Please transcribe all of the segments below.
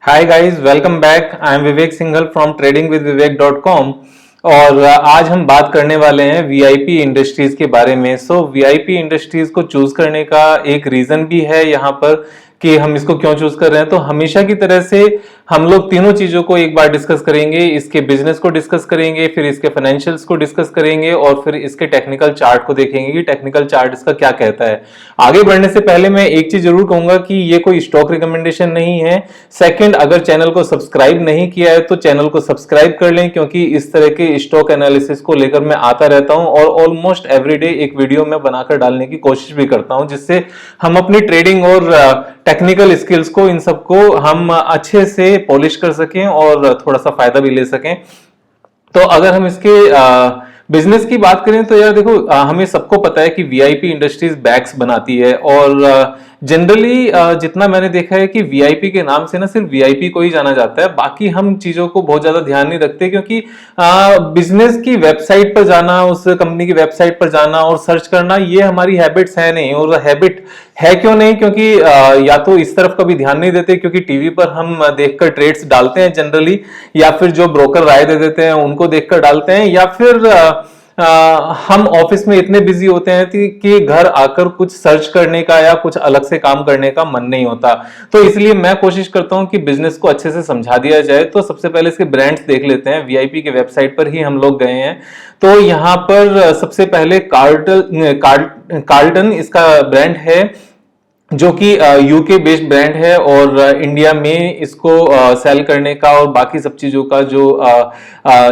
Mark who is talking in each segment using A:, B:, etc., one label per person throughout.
A: Hi guys, welcome back. I am Vivek Singhal from tradingwithvivek.com। और आज हम बात करने वाले हैं वीआईपी इंडस्ट्रीज के बारे में। वीआईपी इंडस्ट्रीज को चूज करने का एक रीजन भी है यहाँ पर कि हम इसको क्यों चूज कर रहे हैं। तो हमेशा की तरह से हम लोग तीनों चीजों को एक बार डिस्कस करेंगे। इसके बिजनेस को डिस्कस करेंगे, फिर इसके फाइनेंशियल्स को डिस्कस करेंगे और फिर इसके टेक्निकल चार्ट को देखेंगे कि टेक्निकल चार्ट इसका क्या कहता है। आगे बढ़ने से पहले मैं एक चीज जरूर कहूंगा कि ये कोई स्टॉक रिकमेंडेशन नहीं है। सेकंड, अगर चैनल को सब्सक्राइब नहीं किया है तो चैनल को सब्सक्राइब कर लें, क्योंकि इस तरह के स्टॉक एनालिसिस को लेकर मैं आता रहता हूं और ऑलमोस्ट एवरीडे एक वीडियो में बनाकर डालने की कोशिश भी करता हूं, जिससे हम अपनी ट्रेडिंग और टेक्निकल स्किल्स को, इन सबको हम अच्छे से पॉलिश कर सकें और थोड़ा सा फायदा भी ले सकें। तो अगर हम इसके बिजनेस की बात करें तो यार देखो, हमें सबको पता है कि वीआईपी इंडस्ट्रीज बैग्स बनाती है और जनरली जितना मैंने देखा है कि वीआईपी के नाम से ना सिर्फ वीआईपी को ही जाना जाता है। बाकी हम चीजों को बहुत ज्यादा ध्यान नहीं रखते, क्योंकि बिजनेस की वेबसाइट पर जाना, उस कंपनी की वेबसाइट पर जाना और सर्च करना, ये हमारी हैबिट्स है नहीं। और हैबिट है क्यों नहीं? क्योंकि या तो इस तरफ कभी ध्यान नहीं देते, क्योंकि टीवी पर हम देखकर ट्रेड्स डालते हैं जनरली, या फिर जो ब्रोकर राय दे देते हैं उनको देखकर डालते हैं, या फिर हम ऑफिस में इतने बिजी होते हैं कि घर आकर कुछ सर्च करने का या कुछ अलग से काम करने का मन नहीं होता। तो इसलिए मैं कोशिश करता हूं कि बिजनेस को अच्छे से समझा दिया जाए। तो सबसे पहले इसके ब्रांड्स देख लेते हैं। वीआईपी के वेबसाइट पर ही हम लोग गए हैं। तो यहां पर सबसे पहले कार्ल्टन इसका ब्रांड है, जो कि यूके बेस्ड ब्रांड है और इंडिया में इसको सेल करने का और बाकी सब चीजों का जो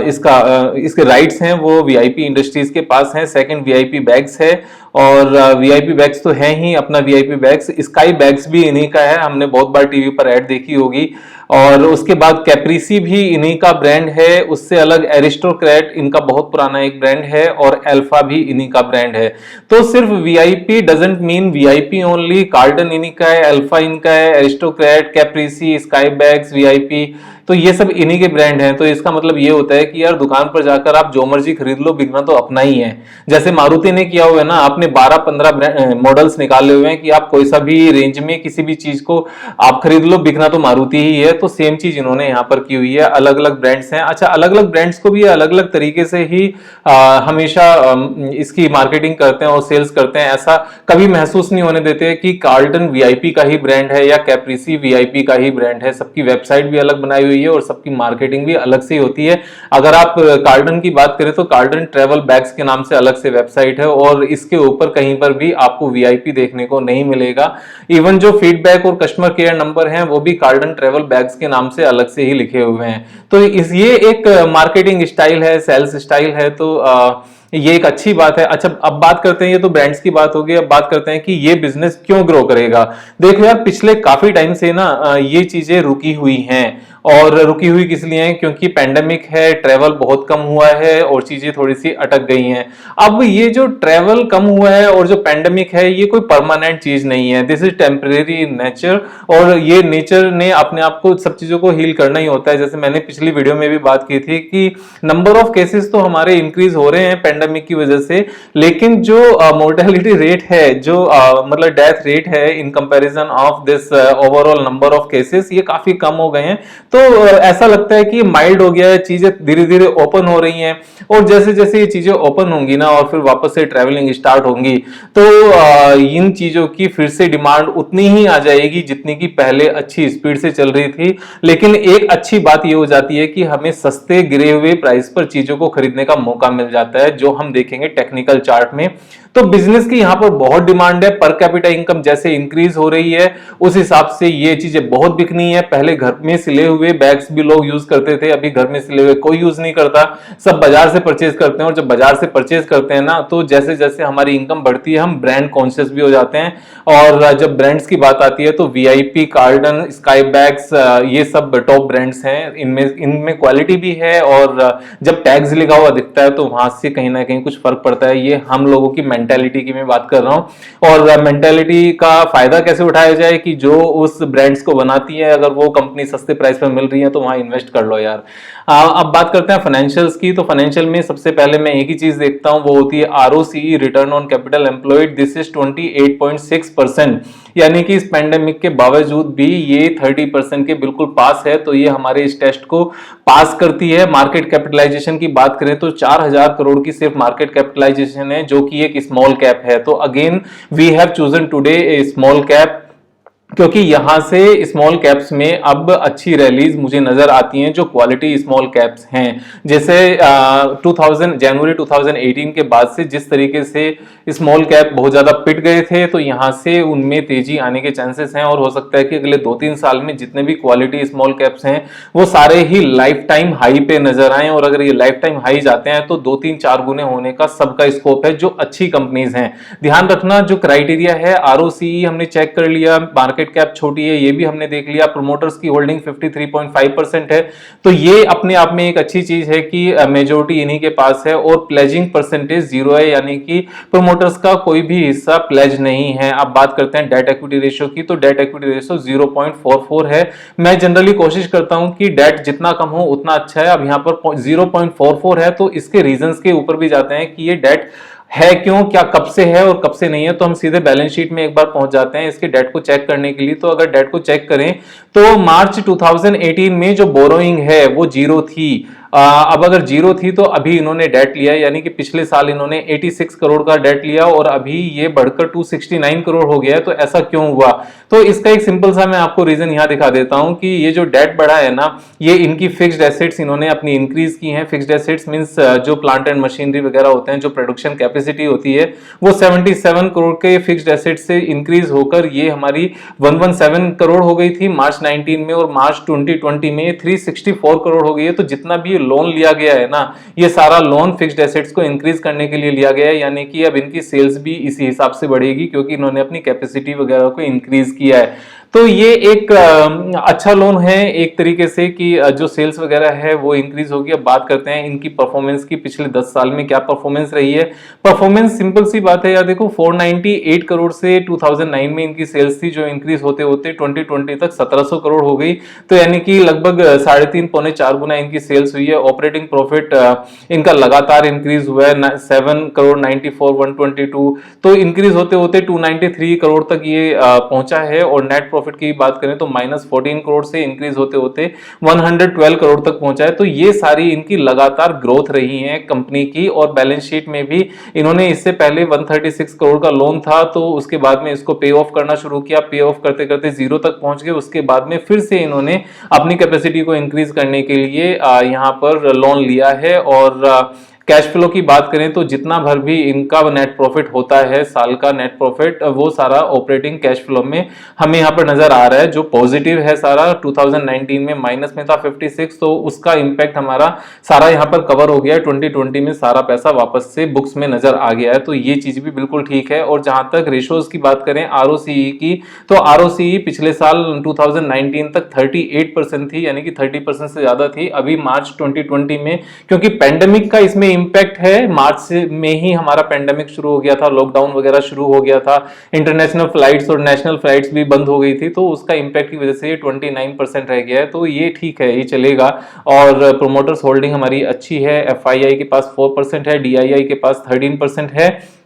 A: इसके राइट्स हैं वो वीआईपी इंडस्ट्रीज के पास हैं। सेकंड, वीआईपी बैग्स है और वीआईपी बैग्स तो है ही अपना वीआईपी बैग्स। स्काई बैग्स भी इन्हीं का है, हमने बहुत बार टीवी पर ऐड देखी होगी। और उसके बाद कैप्रिसी भी इन्हीं का ब्रांड है। उससे अलग एरिस्टोक्रेट इनका बहुत पुराना एक ब्रांड है और अल्फा भी इन्हीं का ब्रांड है। तो सिर्फ VIP doesn't mean VIP only. Carlton इन्हीं का है, अल्फा इनका है, एरिस्टोक्रेट, कैप्रिसी, स्काई बैग्स, वीआईपी, तो ये सब इन्हीं के ब्रांड हैं। तो इसका मतलब ये होता है कि यार दुकान पर जाकर आप जो मर्जी खरीद लो, बिकना तो अपना ही है। जैसे मारुति ने किया हुआ है ना, आपने 12-15 मॉडल्स निकाले हुए हैं कि आप कोई सा भी रेंज में किसी भी चीज को आप खरीद लो, बिकना तो मारुति ही है। तो सेम चीज इन्होंने यहाँ पर की हुई है। अलग अलग ब्रांड्स हैं। अच्छा, अलग अलग ब्रांड्स को भी अलग अलग तरीके से ही हमेशा इसकी मार्केटिंग करते हैं और सेल्स करते हैं। ऐसा कभी महसूस नहीं होने देते कि कार्ल्टन वीआईपी का ही ब्रांड है या कैप्रिसी वीआईपी का ही ब्रांड है। सबकी वेबसाइट भी अलग बनाई हुई है और सबकी मार्केटिंग भी अलग से होती है। अगर आप कार्ल्टन की बात करें तो कार्ल्टन ट्रेवल बैग्स के नाम से अलग से वेबसाइट है और इसके ऊपर कहीं पर भी आपको वीआईपी देखने को नहीं मिलेगा। इवन जो फीडबैक और कस्टमर केयर नंबर हैं वो भी कार्ल्टन ट्रेवल बैग्स के नाम से अलग से ही लिखे हुए हैं। तो ये एक मार्केटिंग स्टाइल है, सेल्स स्टाइल है। तो ये एक अच्छी बात है। अच्छा, अब बात करते हैं, ये तो ब्रांड्स की बात होगी, अब बात करते हैं कि ये बिजनेस क्यों ग्रो करेगा। देखो यार, पिछले काफी टाइम से ना ये चीजें रुकी हुई हैं। और रुकी हुई किस लिए है? क्योंकि पेंडेमिक है, ट्रेवल बहुत कम हुआ है और चीजें थोड़ी सी अटक गई हैं। अब ये जो ट्रेवल कम हुआ है और जो पेंडेमिक है, ये कोई परमानेंट चीज नहीं है। This is temporary in nature, और ये नेचर ने अपने आप को सब चीजों को हील करना ही होता है। जैसे मैंने पिछली वीडियो में भी बात की थी कि नंबर ऑफ केसेस तो हमारे इंक्रीज हो रहे हैं पेंडेमिक की वजह से, लेकिन जो मोर्टेलिटी रेट है, जो मतलब डेथ रेट है in comparison of this overall number of cases, ये काफी कम हो गए हैं। तो ऐसा लगता है कि माइल्ड हो गया है, चीजें धीरे धीरे ओपन हो रही हैं। और जैसे जैसे ये चीजें ओपन होंगी ना और फिर वापस से ट्रैवलिंग स्टार्ट होंगी, तो इन चीजों की फिर से डिमांड उतनी ही आ जाएगी जितनी की पहले अच्छी स्पीड से चल रही थी। लेकिन एक अच्छी बात ये हो जाती है कि हमें सस्ते गिरे हुए प्राइस पर चीजों को खरीदने का मौका मिल जाता है, जो हम देखेंगे टेक्निकल चार्ट में। तो बिजनेस की यहां पर बहुत डिमांड है। पर कैपिटा इनकम जैसे इंक्रीज हो रही है, उस हिसाब से ये चीजें बहुत बिकनी है। पहले घर में सिले हुए बैग्स भी लोग यूज करते थे, अभी घर में सिले हुए कोई यूज नहीं करता, सब बाजार से परचेज करते हैं। और जब बाजार से परचेज करते हैं ना, तो जैसे जैसे हमारी इनकम बढ़ती है, हम ब्रांड कॉन्शियस भी हो जाते हैं। और जब ब्रांड्स की बात आती है तो वीआईपी, कार्ल्टन, स्काई बैग्स, ये सब टॉप ब्रांड्स हैं। इनमें क्वालिटी भी है और जब टैग्स लिखा हुआ दिखता है तो वहां से कहीं ना कहीं कुछ फर्क पड़ता है। ये हम लोगों की मेंटालिटी की मैं बात कर रहा हूं। और मेंटालिटी का फायदा कैसे उठाया जाए कि जो उस ब्रांड्स को बनाती है, अगर वो कंपनी सस्ते प्राइस पर मिल रही है तो वहां इन्वेस्ट कर लो यार। अब बात करते हैं फाइनेंशियल्स की। तो फाइनेंशियल में सबसे पहले मैं एक ही चीज देखता हूं, वो होती है ROCE, return on capital employed. This is 28.6%, यानी कि इस पैंडेमिक के बावजूद भी ये 30% के बिल्कुल पास है। तो ये हमारे इस टेस्ट को पास करती है। मार्केट कैपिटलाइजेशन की बात करें तो 4000 करोड़ की सिर्फ मार्केट कैपिटलाइजेशन है, जो कि एक स्मॉल कैप है। तो again we have chosen today a small cap, क्योंकि यहां से स्मॉल कैप्स में अब अच्छी रैलीज मुझे नजर आती हैं जो क्वालिटी स्मॉल कैप्स हैं। जैसे 2000 जनवरी 2018 के बाद से जिस तरीके से स्मॉल कैप बहुत ज्यादा पिट गए थे, तो यहां से उनमें तेजी आने के चांसेस हैं। और हो सकता है कि अगले 2-3 साल में जितने भी क्वालिटी स्मॉल कैप्स हैं वो सारे ही लाइफ टाइम हाई पे नजर आए। और अगर ये लाइफ टाइम हाई जाते हैं तो 2-3-4 गुने होने का सबका स्कोप है, जो अच्छी कंपनीज हैं। ध्यान रखना, जो क्राइटेरिया है, आरओसीई हमने चेक कर लिया, मार्केट कैप छोटी है ये भी हमने देख लिया, प्रोमोटर्स की होल्डिंग 53.5% है। तो ये अपने आप में एक अच्छी चीज है कि मेजोरिटी इन्हीं के पास है। और प्लेजिंग परसेंटेज 0 है, यानी कि प्रोमोटर्स का कोई भी हिस्सा प्लेज नहीं है। अब बात करते हैं डेट इक्विटी रेशियो की। तो डेट इक्विटी रेशियो 0.44 है। मैं जनरली कोशिश करता हूं कि डेट जितना कम हो उतना अच्छा है। अब यहां पर 0.44 है, तो इसके रीजंस के ऊपर भी जाते हैं कि ये डेट है क्यों, क्या कब से है और कब से नहीं है। तो हम सीधे बैलेंस शीट में एक बार पहुंच जाते हैं इसके डेट को चेक करने के लिए। तो अगर डेट को चेक करें तो मार्च 2018 में जो बोरोइंग है वो 0 थी। अब अगर 0 थी तो अभी इन्होंने डेट लिया, यानी कि पिछले साल इन्होंने 86 करोड़ का डेट लिया और अभी ये बढ़कर 269 करोड़ हो गया है। तो ऐसा क्यों हुआ? तो इसका एक सिंपल सा मैं आपको रीजन यहां दिखा देता हूं कि ये जो डेट बढ़ा है ना, ये इनकी फिक्स्ड एसेट्स इन्होंने अपनी इंक्रीज की हैं। फिक्स्ड एसेट्स मींस जो प्लांट एंड मशीनरी वगैरह होते हैं, जो प्रोडक्शन कैपेसिटी होती है, वो 77 करोड़ के फिक्स्ड एसेट से इंक्रीज होकर ये हमारी 117 करोड़ हो गई थी मार्च 19 में, और मार्च 2020 में 364 करोड़ हो गई है। तो जितना भी लोन लिया गया है ना, ये सारा लोन फिक्स्ड एसेट्स को इंक्रीज करने के लिए लिया गया है, यानी कि अब इनकी सेल्स भी इसी हिसाब से बढ़ेगी क्योंकि इन्होंने अपनी कैपेसिटी वगैरह को इंक्रीज किया है। तो ये एक अच्छा लोन है एक तरीके से कि जो सेल्स वगैरह है वो इंक्रीज होगी। अब बात करते हैं इनकी परफॉर्मेंस की, पिछले 10 साल में क्या परफॉर्मेंस रही है। परफॉर्मेंस सिंपल सी बात है यार, देखो 498 करोड़ से 2009 में इनकी सेल्स थी, जो इंक्रीज होते होते 2020 तक 1700 करोड़ हो गई। तो यानी कि लगभग 3.5-4 गुना इनकी सेल्स हुई है। ऑपरेटिंग प्रॉफिट इनका लगातार इंक्रीज हुआ है, 7 करोड़ 94 122, तो इंक्रीज होते होते 293 करोड़ तक ये पहुंचा है। और नेट प्रॉफिट की बात करें तो -14 करोड़ से इंक्रीज होते होते 112 करोड़ तक पहुंचा है। तो ये सारी इनकी लगातार ग्रोथ रही है कंपनी की। और बैलेंस शीट में भी इन्होंने इससे पहले 136 करोड़ का लोन था, तो उसके बाद में इसको पे ऑफ करना शुरू किया। पे ऑफ करते करते 0 तक पहुंच गए। उसके बाद में फिर से इन्होंने अपनी कैपेसिटी को इंक्रीज करने के लिए यहां पर लोन लिया है। और कैश फ्लो की बात करें तो जितना भर भी इनका नेट प्रॉफिट होता है, साल का नेट प्रॉफिट, वो सारा ऑपरेटिंग कैश फ्लो में हमें यहाँ पर नजर आ रहा है, जो पॉजिटिव है सारा। 2019 में माइनस में था 56, तो उसका इंपैक्ट हमारा सारा यहाँ पर कवर हो गया है। 2020 में सारा पैसा वापस से बुक्स में नजर आ गया है, तो ये चीज भी बिल्कुल ठीक है। और जहां तक रेशियोज की बात करें आरओसीई की, तो आरओसीई पिछले साल 2019 तक 38% थी, यानी कि 30% से ज्यादा थी। अभी मार्च 2020 में, क्योंकि पेंडेमिक का इसमें इंपैक्ट है, मार्च में ही हमारा पेंडेमिक शुरू हो गया था, लॉकडाउन वगैरह शुरू हो गया था, इंटरनेशनल फ्लाइट्स और नेशनल फ्लाइट्स भी बंद हो गई थी, तो उसका इंपैक्ट की वजह से ये 29% रह गया है। तो ये ठीक है, ये चलेगा। और प्रोमोटर्स होल्डिंग हमारी अच्छी है। एफआईआई के पास 4% है, डीआईआई के पास 13% है।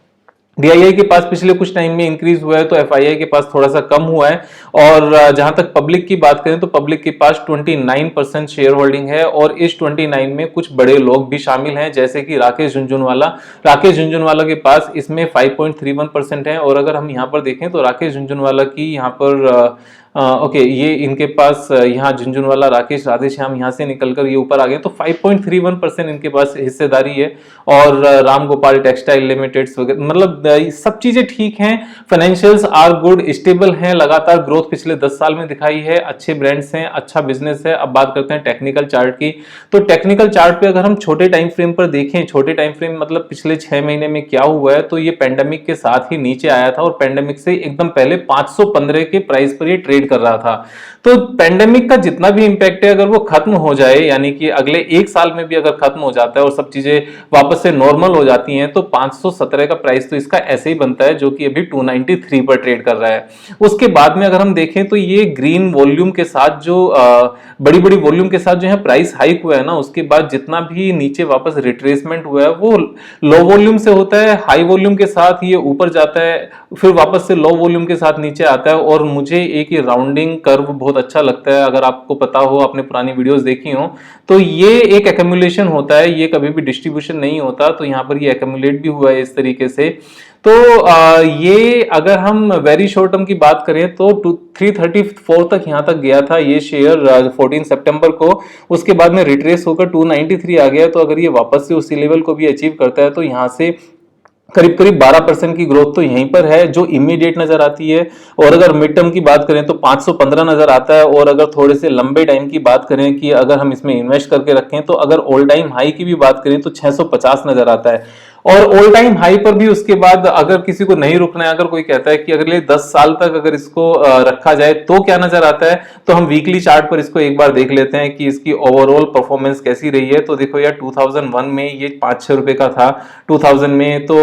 A: डीआईआई के पास पिछले कुछ टाइम में इंक्रीज हुआ है, तो एफआईआई के पास थोड़ा सा कम हुआ है। और जहां तक पब्लिक की बात करें तो पब्लिक के पास 29% शेयर होल्डिंग है। और इस 29 में कुछ बड़े लोग भी शामिल हैं, जैसे कि राकेश झुनझुनवाला। राकेश झुनझुनवाला के पास इसमें 5.31% है। और अगर हम यहाँ पर देखें तो राकेश झुनझुनवाला की यहाँ पर ओके, ये इनके पास यहाँ झुनझुनवाला, राकेश, राधेश्याम यहाँ से निकलकर ये ऊपर आ गए, तो 5.31% इनके पास हिस्सेदारी है। और राम गोपाल टेक्सटाइल लिमिटेड वगैरह, मतलब सब चीजें ठीक हैं। फाइनेंशियल्स आर गुड, स्टेबल हैं, लगातार ग्रोथ पिछले 10 साल में दिखाई है, अच्छे ब्रांड्स हैं, अच्छा बिजनेस है। अब बात करते हैं टेक्निकल चार्ट की। तो टेक्निकल चार्ट पे अगर हम छोटे टाइम फ्रेम पर देखें, छोटे टाइम फ्रेम मतलब पिछले 6 महीने में क्या हुआ है, तो ये पेंडेमिक के साथ ही नीचे आया था और पेंडेमिक से एकदम पहले 515 के प्राइस पर ये ट्रेड ट्रेड कर रहा था। तो पेंडेमिक का जितना भी इंपैक्ट है, अगर वो खत्म हो जाए, यानी कि अगले एक साल में भी अगर खत्म हो जाता है और सब चीजें वापस से नॉर्मल हो जाती हैं, तो 517 का प्राइस तो इसका ऐसे ही बनता है, जो कि अभी 293 पर ट्रेड कर रहा है। उसके बाद में अगर हम देखें तो ये ग्रीन वॉल्यूम के साथ जो बड़ी बड़ी वॉल्यूम के साथ जो है प्राइस हाइक हुआ है ना, उसके बाद जितना भी नीचे वापस रिट्रेसमेंट हुआ है वो लो वॉल्यूम से होता है, हाई वॉल्यूम के साथ ये ऊपर जाता है, फिर वापस से लो वॉल्यूम के साथ नीचे आता है। और मुझे एक ये राउंडिंग कर्व बहुत अच्छा लगता है, अगर आपको पता हो, आपने पुरानी वीडियोस देखी हो, तो ये एक एक्यूमुलेशन होता है, ये कभी भी डिस्ट्रीब्यूशन नहीं होता। तो यहाँ पर ये एक्यूमुलेट भी हुआ है इस तरीके से। तो ये अगर हम वेरी शॉर्ट टर्म की बात करें तो 334 तक यहाँ तक गया था ये शेयर 14 सितंबर को, उसके बाद में रिट्रेस होकर 293 आ गया। तो अगर ये वापस से उसी लेवल को भी अचीव करता है तो यहाँ से करीब करीब 12% की ग्रोथ तो यहीं पर है जो इमीडिएट नजर आती है। और अगर मिड टर्म की बात करें तो 515 नजर आता है। और अगर थोड़े से लंबे टाइम की बात करें कि अगर हम इसमें इन्वेस्ट करके रखें, तो अगर ऑल टाइम हाई की भी बात करें तो 650 नजर आता है। और ऑल टाइम हाई पर भी उसके बाद अगर किसी को नहीं रुकना है, अगर कोई कहता है कि अगले 10 साल तक अगर इसको रखा जाए तो क्या नजर आता है, तो हम वीकली चार्ट पर इसको एक बार देख लेते हैं कि इसकी ओवरऑल परफॉर्मेंस कैसी रही है। तो देखो यार, 2001 में ये 5-6 रुपए का था 2000 में, तो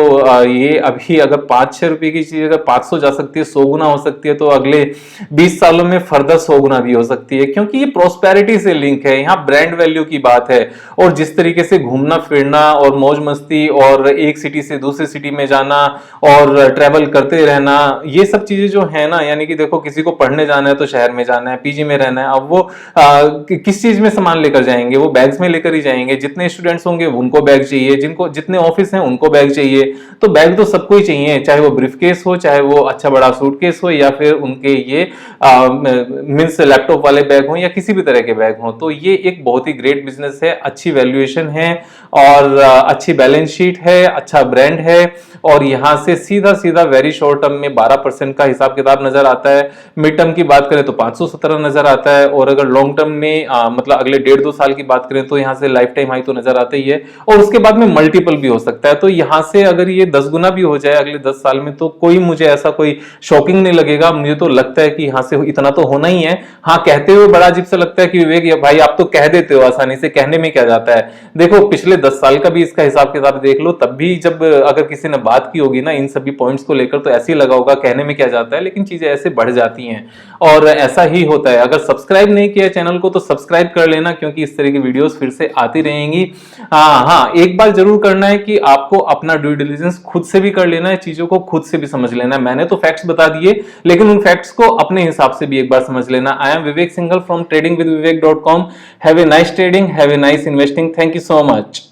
A: ये अभी अगर 5-6 रुपए की चीज अगर 500 जा सकती है, 100 गुना हो सकती है, तो अगले 20 सालों में फर्दर 100 गुना भी हो सकती है, क्योंकि ये प्रोस्पेरिटी से लिंक है। यहाँ ब्रांड वैल्यू की बात है, और जिस तरीके से घूमना फिरना और मौज मस्ती और एक सिटी से दूसरी सिटी में जाना और ट्रेवल करते रहना, ये सब चीजें जो है ना, यानी कि देखो किसी को पढ़ने जाना है तो शहर में जाना है, पीजी में रहना है, अब वो किस चीज में सामान लेकर जाएंगे, वो बैग्स में लेकर ही जाएंगे। जितने स्टूडेंट्स होंगे उनको बैग चाहिए, जिनको जितने ऑफिस हैं उनको बैग चाहिए। तो बैग तो सबको ही चाहिए, चाहे वो ब्रीफ केस हो, चाहे वो अच्छा बड़ा सूटकेस हो, या फिर उनके ये मींस लैपटॉप वाले बैग हो, या किसी भी तरह के बैग हो। तो ये एक बहुत ही ग्रेट बिजनेस है, अच्छी वैल्यूएशन है और अच्छी बैलेंस शीट है, अच्छा ब्रांड है। और यहां से सीधा सीधा वेरी शॉर्ट टर्म में 12% का हिसाब किताब नजर आता है। मिड टर्म की बात करें तो 517 नजर आता है। और अगर लॉन्ग टर्म में मतलब अगले 1.5-2 साल की बात करें तो यहां से लाइफ टाइम हाई तो नजर आता ही है, और उसके बाद में मल्टीपल भी हो सकता है। तो यहां से अगर ये 10 गुना भी हो जाए अगले 10 साल में, तो कोई मुझे ऐसा कोई शॉकिंग नहीं लगेगा। मुझे तो लगता है कि यहां से इतना तो होना ही है। हाँ, कहते हुए बड़ा अजीब सा लगता है कि विवेक भाई आप तो कह देते हो आसानी से, कहने में क्या जाता है। देखो पिछले 10 साल का भी इसका हिसाब किताब देख लो, तब भी जब अगर किसी ने बात की होगी ना इन सभी पॉइंट्स को लेकर, तो ऐसे ही लगा होगा कहने में क्या जाता है, लेकिन चीजें ऐसे बढ़ जाती हैं और ऐसा ही होता है। अगर सब्सक्राइब नहीं किया चैनल को तो सब्सक्राइब कर लेना, क्योंकि इस तरह की वीडियोस फिर से आती रहेंगी। हाँ, एक बार जरूर करना है कि आपको अपना ड्यू डिलिजेंस खुद से भी कर लेना है, चीजों को खुद से भी समझ लेना है। मैंने तो फैक्ट्स बता दिए, लेकिन उन फैक्ट्स को अपने हिसाब से भी एक बार समझ लेना। I am Vivek Singhal from tradingwithvivek.com. Have a nice trading, have a nice investing. Thank you so much.